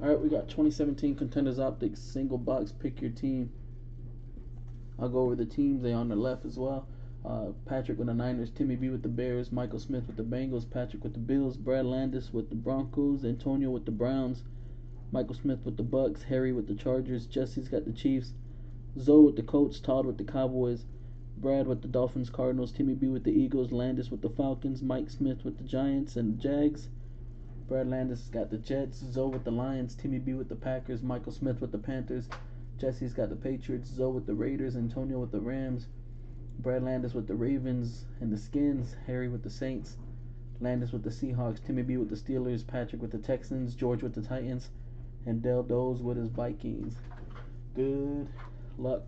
All right, we got 2017 Contenders Optic single box. Pick your team. I'll go over the teams. They on the left as well. Patrick with the Niners, Timmy B with the Bears, Michael Smith with the Bengals, Patrick with the Bills, Brad Landis with the Broncos, Antonio with the Browns, Michael Smith with the Bucks, Harry with the Chargers, Jesse's got the Chiefs, Zoe with the Colts, Todd with the Cowboys, Brad with the Dolphins, Cardinals, Timmy B with the Eagles, Landis with the Falcons, Mike Smith with the Giants and the Jags. Brad Landis got the Jets, Zoe with the Lions, Timmy B with the Packers, Michael Smith with the Panthers, Jesse's got the Patriots, Zoe with the Raiders, Antonio with the Rams, Brad Landis with the Ravens and the Skins, Harry with the Saints, Landis with the Seahawks, Timmy B with the Steelers, Patrick with the Texans, George with the Titans, and Del Doze with his Vikings. Good luck.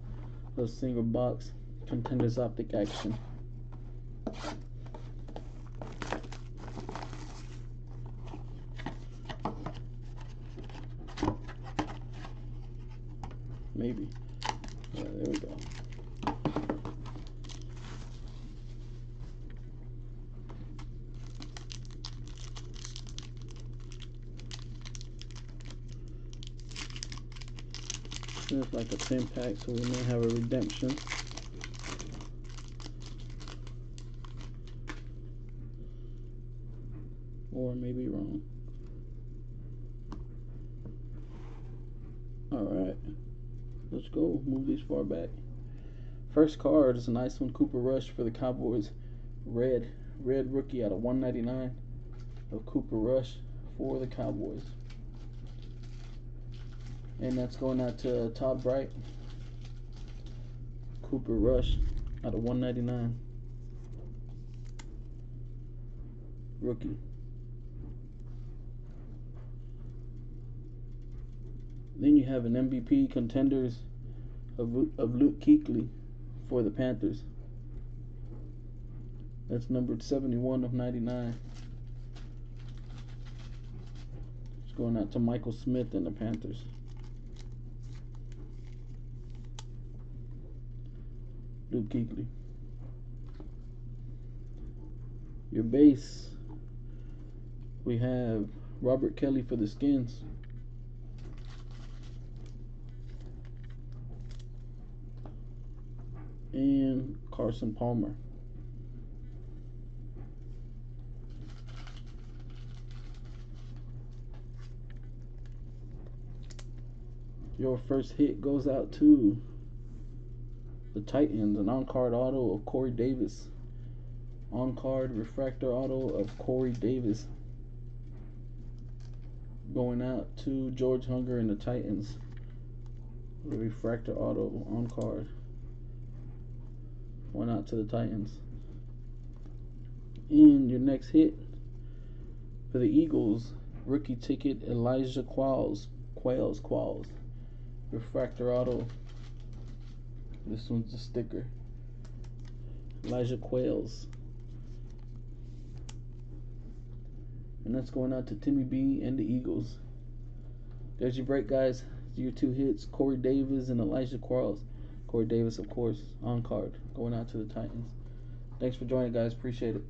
Those single box Contenders Optic action. Maybe. Yeah, there we go. It's like a 10 pack, so we may have a redemption. Or maybe wrong. Alright. Let's go. Move these far back. First card is a nice one. Cooper Rush for the Cowboys. Red rookie out of 199 of Cooper Rush for the Cowboys. And that's going out to Todd Bright. Cooper Rush out of 199. Rookie. Then you have an MVP Contenders of Luke Kuechly for the Panthers. That's numbered 71 of 99. It's going out to Michael Smith and the Panthers. Luke Kuechly. Your base, we have Robert Kelly for the Skins. And Carson Palmer. Your first hit goes out to the Titans, an on-card auto of Corey Davis. On-card refractor auto of Corey Davis. Going out to George Hunger and the Titans. The refractor auto on-card. Went out to the Titans. And your next hit for the Eagles, rookie ticket Elijah Qualls. Refractor auto. This one's a sticker. Elijah Qualls. And that's going out to Timmy B and the Eagles. There's your break, guys. Your two hits, Corey Davis and Elijah Qualls. Corey Davis, of course, on card, going out to the Titans. Thanks for joining, guys. Appreciate it.